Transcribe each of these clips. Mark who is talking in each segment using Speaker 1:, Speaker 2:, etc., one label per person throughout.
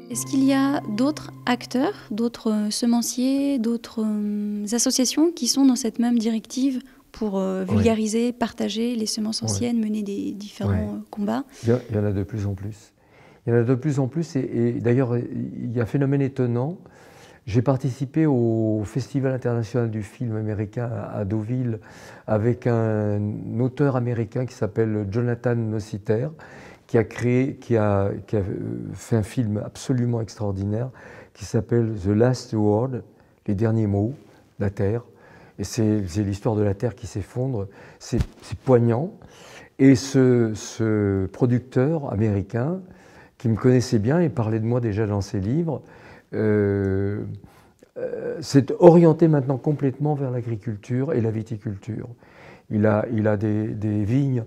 Speaker 1: Est-ce qu'il y a d'autres acteurs, d'autres semenciers, d'autres associations qui sont dans cette même directive pour vulgariser, partager les semences anciennes, mener des différents combats?
Speaker 2: Il y en a de plus en plus. Il y en a de plus en plus et d'ailleurs il y a un phénomène étonnant. J'ai participé au Festival international du film américain à Deauville avec un auteur américain qui s'appelle Jonathan Nossiter, qui a fait un film absolument extraordinaire qui s'appelle The Last Word, les derniers mots, la Terre. Et c'est l'histoire de la Terre qui s'effondre. C'est poignant. Et ce producteur américain, qui me connaissait bien et parlait de moi déjà dans ses livres, s'est orienté maintenant complètement vers l'agriculture et la viticulture. Il a des vignes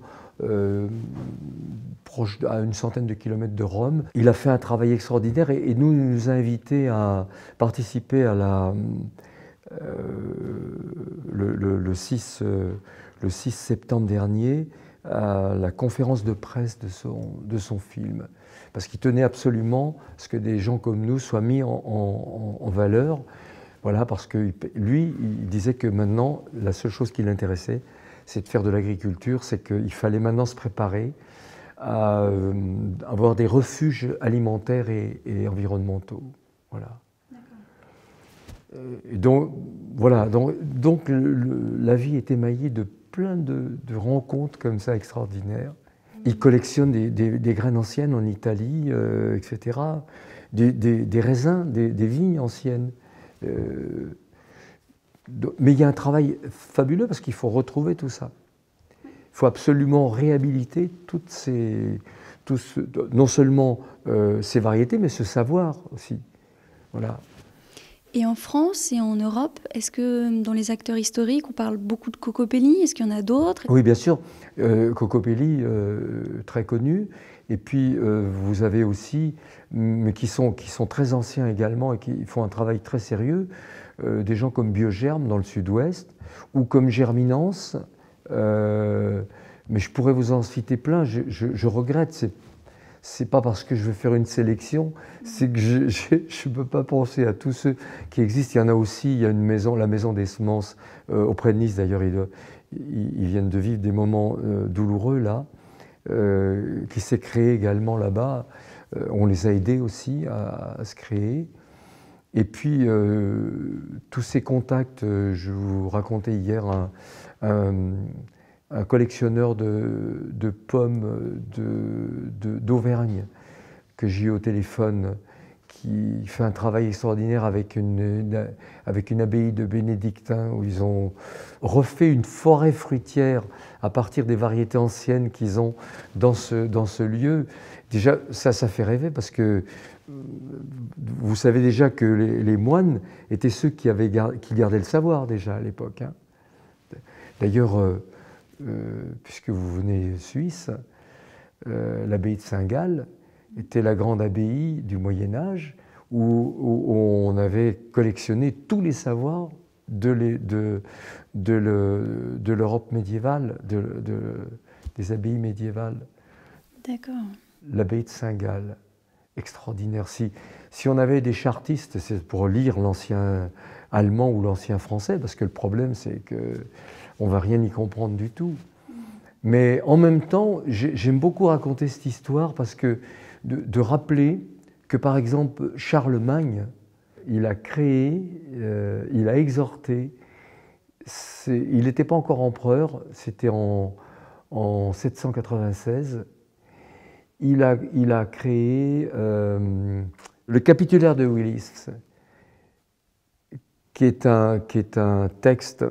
Speaker 2: proches à une centaine de kilomètres de Rome. Il a fait un travail extraordinaire et nous a invités à participer à le 6 septembre dernier à la conférence de presse de son film. Parce qu'il tenait absolument à ce que des gens comme nous soient mis en valeur. Voilà, parce que lui, il disait que maintenant, la seule chose qui l'intéressait, c'est de faire de l'agriculture, c'est qu'il fallait maintenant se préparer à avoir des refuges alimentaires et environnementaux. Voilà. Et donc, voilà, donc la vie est émaillée de plein de rencontres comme ça extraordinaires. Il collectionne des graines anciennes en Italie, etc., des raisins, des vignes anciennes. Mais il y a un travail fabuleux parce qu'il faut retrouver tout ça. Il faut absolument réhabiliter non seulement ces variétés, mais ce savoir aussi. Voilà.
Speaker 1: Et en France et en Europe, est-ce que dans les acteurs historiques, on parle beaucoup de Cocopelli? Est-ce qu'il y en a d'autres?
Speaker 2: Oui, bien sûr. Cocopelli, très connu. Et puis, vous avez aussi, mais qui sont très anciens également et qui font un travail très sérieux, des gens comme Biogerme dans le sud-ouest, ou comme Germinance. Mais je pourrais vous en citer plein. Je regrette, c'est pas parce que je veux faire une sélection, c'est que je ne peux pas penser à tous ceux qui existent. Il y en a aussi, il y a une maison, la Maison des Semences, auprès de Nice d'ailleurs, ils viennent de vivre des moments douloureux là, qui s'est créée également là-bas. On les a aidés aussi à se créer. Et puis, tous ces contacts, je vous racontais hier un collectionneur de pommes d'Auvergne que j'ai eu au téléphone, qui fait un travail extraordinaire avec une abbaye de bénédictins où ils ont refait une forêt fruitière à partir des variétés anciennes qu'ils ont dans ce lieu. Déjà, ça fait rêver parce que vous savez déjà que les moines étaient ceux qui gardaient le savoir déjà à l'époque. Hein. D'ailleurs, puisque vous venez Suisse, l'abbaye de Saint-Gall était la grande abbaye du Moyen-Âge où on avait collectionné tous les savoirs de l'Europe médiévale, des abbayes médiévales.
Speaker 1: D'accord.
Speaker 2: L'abbaye de Saint-Gall, extraordinaire. Si on avait des chartistes, c'est pour lire l'ancien allemand ou l'ancien français, parce que le problème c'est qu'on ne va rien y comprendre du tout. Mais en même temps, j'aime beaucoup raconter cette histoire parce que de rappeler que par exemple Charlemagne, il a créé, il a exhorté, il n'était pas encore empereur, c'était en 796, il a créé le capitulaire de Willis, qui est un texte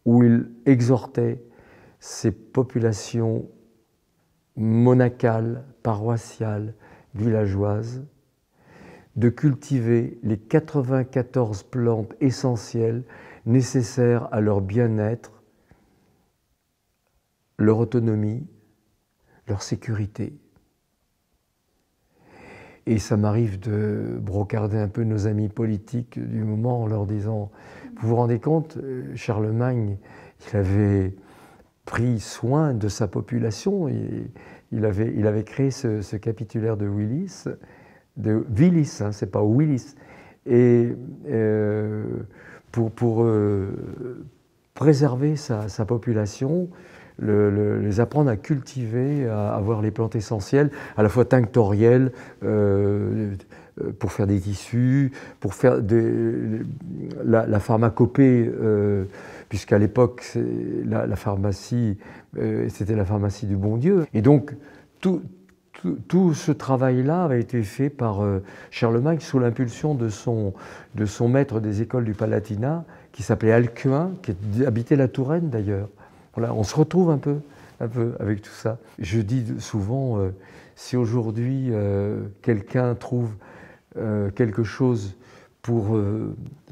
Speaker 2: où il exhortait ces populations monacales, paroissiales, villageoises, de cultiver les 94 plantes essentielles nécessaires à leur bien-être, leur autonomie, leur sécurité. Et ça m'arrive de brocarder un peu nos amis politiques du moment en leur disant « Vous vous rendez compte, Charlemagne, il avait pris soin de sa population. Et il avait créé ce capitulaire de Willis, hein, c'est pas Willis, et pour préserver sa population, les apprendre à cultiver, à avoir les plantes essentielles, à la fois tinctorielles, pour faire des tissus, pour faire la pharmacopée, puisqu'à l'époque, la pharmacie, c'était la pharmacie du bon Dieu. Et donc, tout ce travail-là avait été fait par Charlemagne sous l'impulsion de son maître des écoles du Palatinat, qui s'appelait Alcuin, qui habitait la Touraine d'ailleurs. Voilà, on se retrouve un peu avec tout ça. Je dis souvent, si aujourd'hui quelqu'un trouve quelque chose pour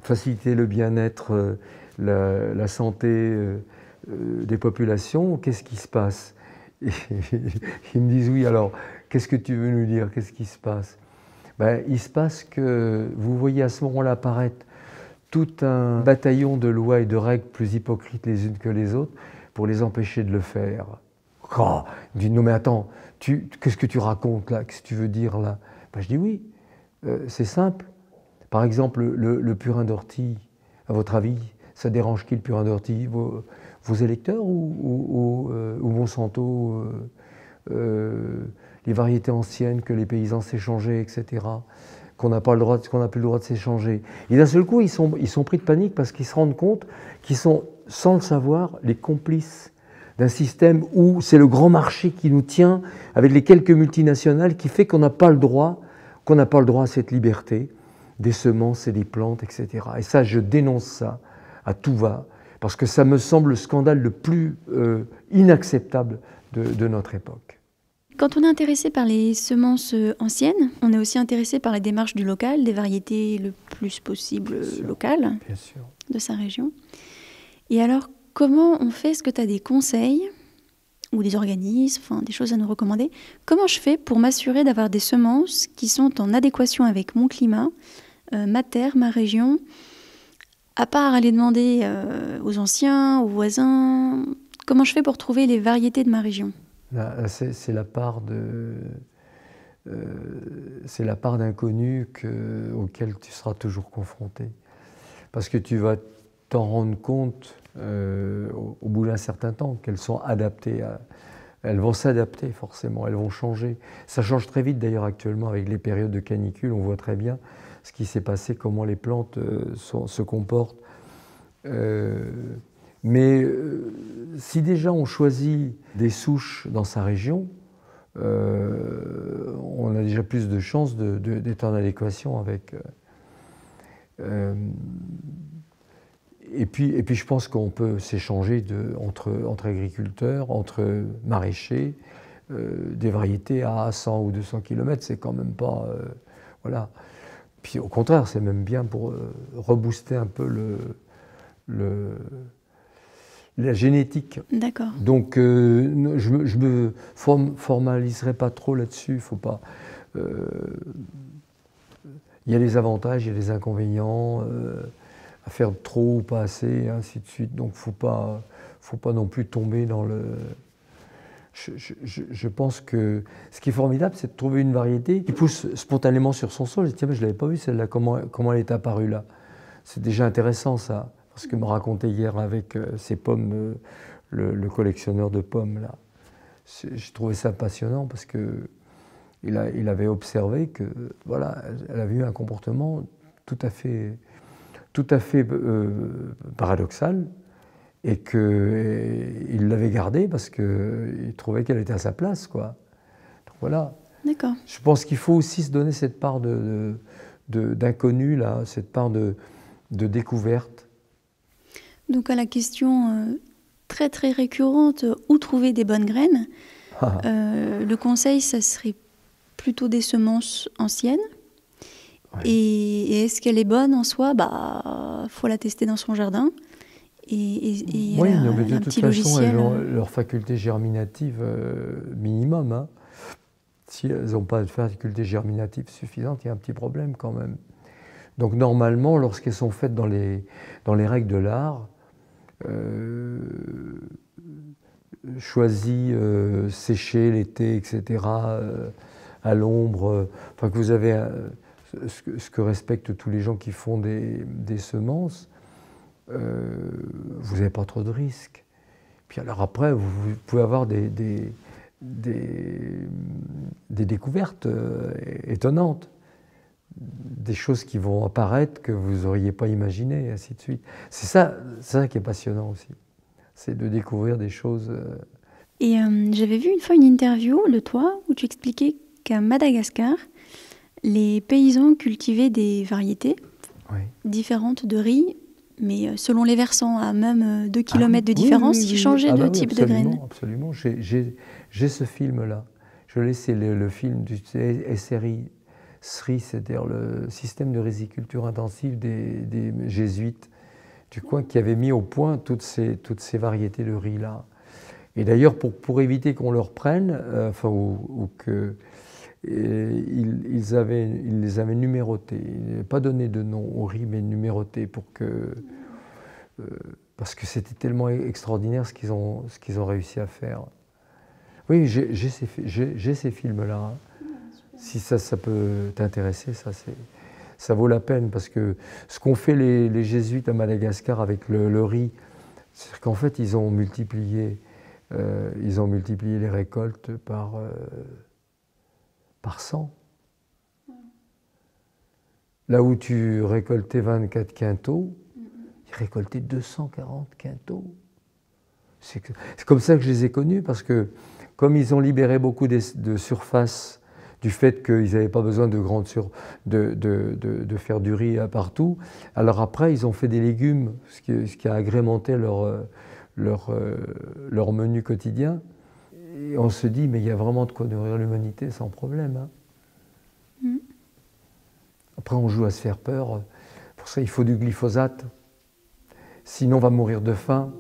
Speaker 2: faciliter le bien-être, la santé des populations, qu'est-ce qui se passe? Et ils me disent oui, alors qu'est-ce que tu veux nous dire? Qu'est-ce qui se passe? Ben, il se passe que vous voyez à ce moment-là apparaître tout un bataillon de lois et de règles plus hypocrites les unes que les autres pour les empêcher de le faire. Oh, ils me disent non mais attends, qu'est-ce que tu racontes là? Qu'est-ce que tu veux dire là? Ben, je dis oui, c'est simple. Par exemple, le purin d'ortie, à votre avis, ça dérange qui le purin d'ortie? Vos électeurs ou Monsanto, les variétés anciennes que les paysans s'échangeaient, etc., qu'on n'a plus le droit de s'échanger. Et d'un seul coup, ils sont pris de panique parce qu'ils se rendent compte qu'ils sont, sans le savoir, les complices d'un système où c'est le grand marché qui nous tient, avec les quelques multinationales, qui fait qu'on n'a pas le droit à cette liberté des semences et des plantes, etc. Et ça, je dénonce ça à tout va, parce que ça me semble le scandale le plus inacceptable de notre époque.
Speaker 1: Quand on est intéressé par les semences anciennes, on est aussi intéressé par la démarche du local, des variétés le plus possible locales de sa région. Et alors, comment on fait? Est-ce que tu as des conseils ou des organismes, enfin des choses à nous recommander? Comment je fais pour m'assurer d'avoir des semences qui sont en adéquation avec mon climat, ma terre, ma région, à part aller demander aux anciens, aux voisins? Comment je fais pour trouver les variétés de ma région?
Speaker 2: C'est la part d'inconnu auquel tu seras toujours confronté. Parce que tu vas t'en rendre compte au bout d'un certain temps qu'elles sont adaptées. Elles vont s'adapter forcément, elles vont changer. Ça change très vite d'ailleurs actuellement avec les périodes de canicule. On voit très bien ce qui s'est passé, comment les plantes se comportent. Mais si déjà on choisit des souches dans sa région, on a déjà plus de chances d'être en adéquation avec. Et puis je pense qu'on peut s'échanger entre agriculteurs, entre maraîchers, des variétés à 100 ou 200 km, c'est quand même pas. Voilà. Puis au contraire, c'est même bien pour rebooster un peu la génétique.
Speaker 1: D'accord.
Speaker 2: Donc, je me formaliserai pas trop là-dessus. Faut pas. Il y a des avantages, il y a des inconvénients à faire trop ou pas assez, et ainsi de suite. Donc, faut pas non plus tomber dans le. Je pense que ce qui est formidable, c'est de trouver une variété qui pousse spontanément sur son sol. Je dis, tiens, mais je ne l'avais pas vue celle-là, comment elle est apparue là. C'est déjà intéressant ça. Ce que me racontait hier avec ces pommes, le collectionneur de pommes là. J'ai trouvé ça passionnant parce que il avait observé que voilà, elle avait eu un comportement tout à fait paradoxal et qu'il l'avait gardée parce qu'il trouvait qu'elle était à sa place, quoi. Donc voilà.
Speaker 1: D'accord.
Speaker 2: Je pense qu'il faut aussi se donner cette part d'inconnu là, cette part de découverte.
Speaker 1: Donc à la question très très récurrente, où trouver des bonnes graines, le conseil, ça serait plutôt des semences anciennes. Ouais. Et est-ce qu'elle est bonne en soi? Faut la tester dans son jardin. Et
Speaker 2: oui, mais de toute façon, elles ont leur faculté germinative minimum. Hein. Si elles n'ont pas de faculté germinative suffisante, il y a un petit problème quand même. Donc normalement, lorsqu'elles sont faites dans les règles de l'art, choisi, séché l'été, etc., à l'ombre, enfin que vous avez ce que respectent tous les gens qui font des semences, vous n'avez pas trop de risques. Puis alors après, vous pouvez avoir des découvertes étonnantes, des choses qui vont apparaître que vous n'auriez pas imaginées, et ainsi de suite. C'est ça qui est passionnant aussi, c'est de découvrir des choses.
Speaker 1: Et j'avais vu une fois une interview de toi où tu expliquais qu'à Madagascar, les paysans cultivaient des variétés différentes de riz, mais selon les versants, à même 2 km de différence, ils changeaient de type de graines.
Speaker 2: Absolument, j'ai ce film-là. Je laissais le film du SRI, c'est-à-dire le système de riziculture intensive des jésuites du coin, qui avait mis au point toutes ces variétés de riz-là. Et d'ailleurs, pour éviter qu'on leur prenne, ou que ils les avaient numérotés. Ils n'avaient pas donné de nom au riz, mais numéroté parce que c'était tellement extraordinaire ce qu'ils ont réussi à faire. Oui, j'ai ces films-là. Si ça peut t'intéresser, ça vaut la peine, parce que ce qu'ont fait les jésuites à Madagascar avec le riz, c'est qu'en fait, ils ont multiplié les récoltes par 100. Là où tu récoltais 24 quintaux, ils récoltaient 240 quintaux. C'est comme ça que je les ai connus, parce que comme ils ont libéré beaucoup de surface du fait qu'ils n'avaient pas besoin de faire du riz partout, alors après ils ont fait des légumes, ce qui a agrémenté leur menu quotidien. Et on se dit, mais il y a vraiment de quoi nourrir l'humanité sans problème. Hein. Après, on joue à se faire peur. Pour ça, il faut du glyphosate. Sinon, on va mourir de faim.